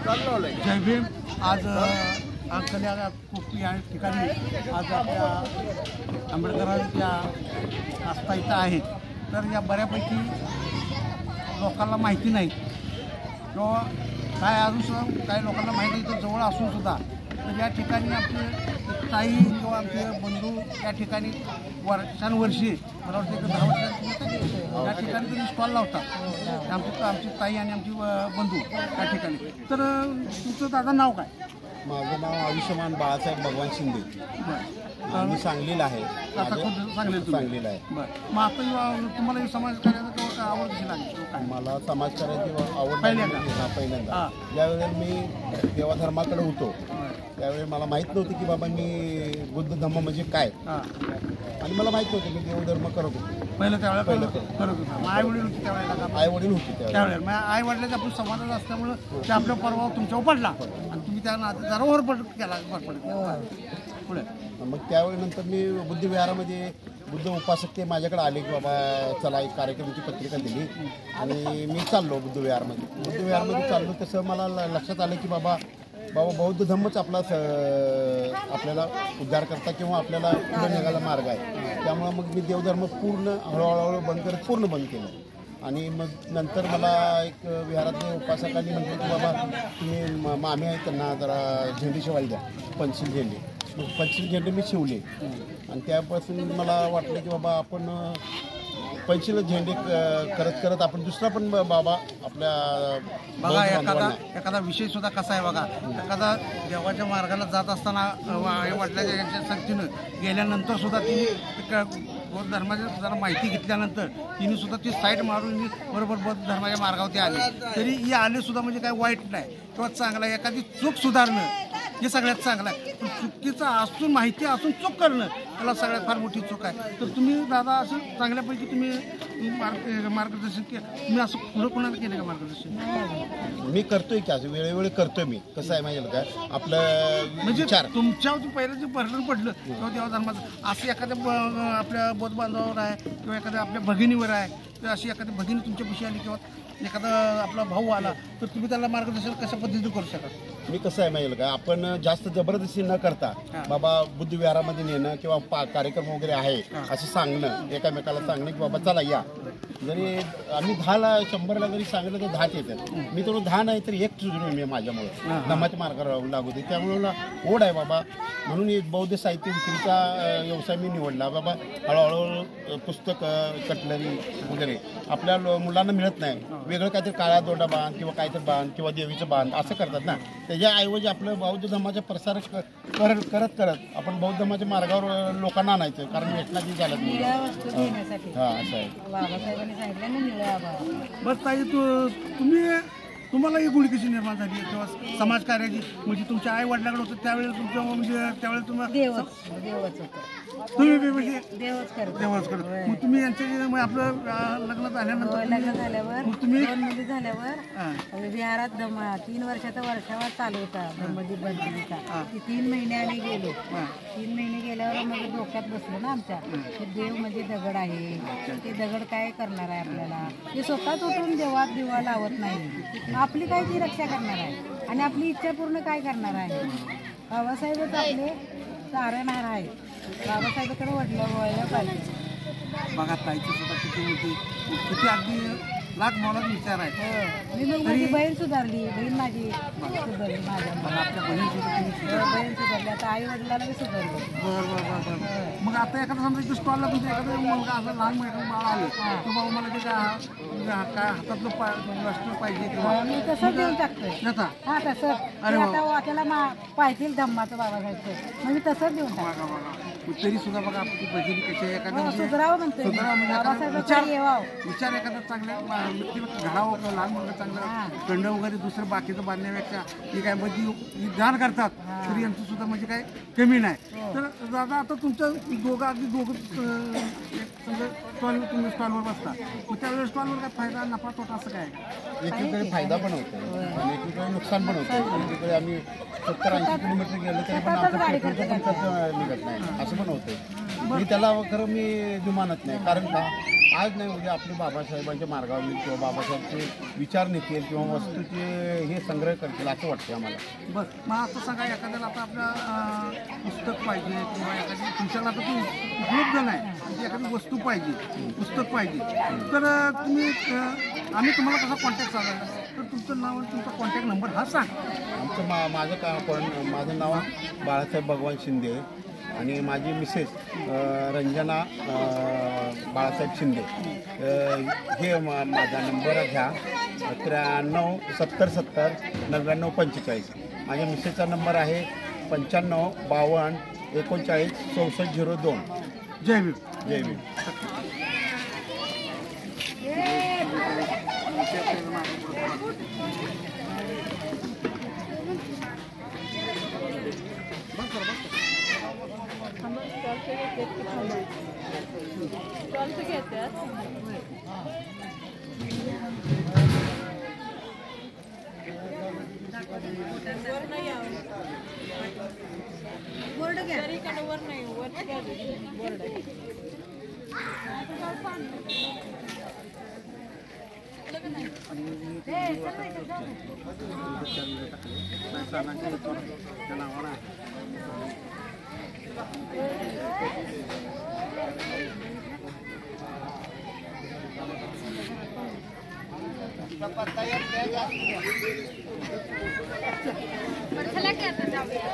जय भीम। आज अंकल्या कोपी या ठिकाणी आज आपल्या आंबेडकरांच्या आस्था इथं आहेत. तर या बऱ्यापैकी लोकांना माहिती नाही किंवा काय अजून सुद्धा काही लोकांना माहिती इथं जवळ असून सुद्धा तर या ठिकाणी आमचे ताई किंवा आमचे बंधू या ठिकाणी वर्षानुवर्षी मला वाटतं एक 10 वर्षांपूर्वी या ठिकाणी तुम्ही स्टॉल लावता आमची ताई आणि आमची बंधू या ठिकाणी. तर तुमचं दादा नाव काय? माझं नाव आयुष्यमान बाळासाहेब भगवान शिंदे. मी सांगलीला आहे. आता खूप सांगलीला आहे. बरं. मग आता तुम्हाला समाज कार्याचा आवड कशी लागली? मला समाजकार्याची आवड पहिल्यांदा ज्यावेळेला मी देवाधर्माकडे होतो त्यावेळी मला माहीत नव्हतं की बाबा मी बुद्ध धम्म म्हणजे काय, आणि मला माहीत नव्हतं मी देवधर्म करत होतो पहिलं त्यावेळेला करत होतो. आई वडील होते त्यावेळेला? आई वडील होते त्यावेळेला. आई वडिलांचा आपण समाजात असल्यामुळं ते आपल्या प्रभाव तुमच्यावर पडला आणि तुम्ही त्या जरा ओव्हरपड केला पुढे. मग त्यावेळी नंतर मी बुद्धविहारामध्ये बुद्ध उपासक ते माझ्याकडे आले की बाबा चला एक कार्यक्रमाची पत्रिका दिली आणि मी चाललो बुद्धविहारमध्ये चाललो. तसं मला लक्षात आलं की बाबा बौद्ध धम्मच आपल्याला उद्धार करता किंवा आपल्याला पुढे निघायला मार्ग आहे. त्यामुळं मग मी देवधर्म पूर्ण हळूहळू पूर्ण बंद केलं. आणि मग नंतर मला एक विहारातले उपासकांनी म्हटलं की बाबा तुम्ही मामी आहेत त्यांना जरा झेंडे शिवायला द्या, पंचशील झेंडे. मग पंचशील झेंडे मी शिवले आणि त्यापासून मला वाटलं की बाबा आपण पंचशील झेंडे करत करत आपण दुसरा पण बाबा आपल्या बघा एखादा विषय सुद्धा कसा आहे बघा. एखादा देवाच्या मार्गाला जात असताना आई वडिलांच्या यांच्या संगतीनं गेल्यानंतर सुद्धा तिने बौद्ध धर्माची जरा माहिती घेतल्यानंतर तिने सुद्धा ती साईट मारून बरोबर बौद्ध धर्माच्या मार्गावरती आले. तरी हे आले सुद्धा म्हणजे काय वाईट नाही किंवा चांगला आहे. एखादी चूक सुधारणं हे सगळ्यात चांगलं आहे. पण चुकीचं असून माहिती असून चूक करणं त्याला सगळ्यात फार मोठी चूक आहे. तर तुम्ही दादा असं चांगल्यापैकी तुम्ही मार्गदर्शन केलं. तुम्ही असं पुढं कोणाला केलं का मार्गदर्शन? मी करतोय की असं वेळोवेळी करतोय मी. कसं आहे माहिती काय आपलं म्हणजे तुमच्यावरती पहिलं जे बर्डन पडलं किंवा देवा धर्माचं असं एखाद्या आपल्या बौद्ध बांधवावर आहे किंवा एखाद्या आपल्या भगिनीवर आहे तर अशी एखादी भगिनी तुमच्या पुशी आली किंवा एखादा आपला भाऊ आला तर तुम्ही त्याला मार्गदर्शन कशा पद्धतीने करू शकाल? मी कसं आहे माहिती का आपण जास्त जबरदस्ती न करता बाबा बुद्धविहारामध्ये नेणं किंवा कार्यक्रम वगैरे आहे असं सांगणं, एकामेकाला सांगणं की बाबा चला या. जरी आम्ही 10ला 100ला जरी सांगितलं तर 10 येतात. मी तर 10 नाही तर 1 सुधरून मी माझ्यामुळे धम्माच्या मार्गावर लागू दे. त्यामुळे मला ओढ आहे बाबा. म्हणून बौद्ध साहित्य विक्रीचा व्यवसाय मी निवडला. बाबा हळूहळू पुस्तक कटलरी वगैरे आपल्या मुलांना मिळत नाही. वेगळं काहीतरी काळा दोंडा बांध किंवा काहीतरी बांध किंवा देवीचं बांध असं करतात ना. त्याच्याऐवजी आपलं बौद्ध धर्माचा प्रसार करत आपण बौद्ध धर्माच्या मार्गावर लोकांना आणायचं. कारण व्यसनाची झालं हां असं आहे. बस ताई तुम्हाला ही गुढी कशी निर्माण झाली किंवा समाजकार्याची? म्हणजे तुमच्या आई वडिलांकडे होतं त्यावेळेला तुमच्या म्हणजे त्यावेळेला तुम्ही देवच करत. मग तुम्ही यांच्या आपलं लग्न झाल्यानंतर मग तुम्ही मुली झाल्यावर विहारात 3 वर्षाचा वर्षावर चालू होता ब्रह्मदीप बंदिनीचा. 3 महिने आम्ही गेलो. 3 महिने गेल्यावर मग डोक्यात बसलो ना आमच्या की देव म्हणजे दगड आहे. ते दगड काय करणार आहे आपल्याला? ते स्वतःच उठून देवात दिवा लावत नाही. आपली काय ती रक्षा करणार आहे आणि आपली इच्छा पूर्ण काय करणार आहे? बाबासाहेबच आपले तारणहार आहे. बाबासाहेबाकडे वळलं पाहिजे. बघा ताईची सुद्धा किती अगदी लाख मोलाचा विचार आहे. मी मग माझी बहीण सुधारली. बहीण माझी सुधारली. आपल्या बहीण सुधारली. आता आई वडिलांना बी सुधारली. बरं. मग आता एखादा समजा इथे स्टॉलला तुमच्या एखादा मुलगा असं लहान बाळ आले तर बाबा मला ते काय हातातलं वस्त्र पाहिजे किंवा मी तसं देऊन टाकतोय. हा तसं आता त्याला पाहिजे धम्माचं बाबासाहेबचं मग मी तसंच देऊन टाकतो. तरी सुद्धा बघा आपली भजनी कशी आहे एखाद्या सुधरावं म्हणतोय विचार एखादा चांगल्या घडावं किंवा लहान मुलगा चांगला कंड वगैरे दुसरं बाकीचं बांधण्यापेक्षा हे काय म्हणजे ध्यान करतात तरी यांचं सुद्धा म्हणजे काय कमी नाही. तर दादा आता तुमचं दोघं तुम्ही स्टॉलवर बसता मग त्यावेळेस स्टॉलवर काय फायदा नफा तोटा असं काय? एकीकडे फायदा पण होतो आणि एकीकडे नुकसान पण होतं. एकीकडे आम्ही 70-80 किलोमीटर गेलो तरी पण आमचा पेट्रोलचा पण खर्च निघत नाही असं पण होतं. मी त्याला खरं मी जुमानत नाही. कारण का आज नाही उद्या आपले बाबासाहेबांच्या मार्गावर येईल किंवा बाबासाहेबचे विचार नेतील किंवा वस्तूचे हे संग्रह करतील असं वाटतं आम्हाला. बस मग आता सांगा एखाद्याला आता आपलं पुस्तक पाहिजे किंवा एखादी तुमच्याला आता ती उपलब्ध नाही म्हणजे एखादी वस्तू पाहिजे पुस्तक पाहिजे तर तुम्ही आम्ही तुम्हाला कसा कॉन्टॅक्ट साधायला तर तुमचं नाव आणि तुमचा कॉन्टॅक्ट नंबर हा सांग. आमचं माझं नाव बाळासाहेब भगवान शिंदे आणि माझी मिसेस रंजना बाळासाहेब शिंदे. हे माझा नंबर घ्या 93 70 70 99 45. माझ्या मिसेसचा नंबर आहे 95 52 39 64 02. जय भीम. जय भीम. बोर्ड घ्या. चला की आता जाऊया.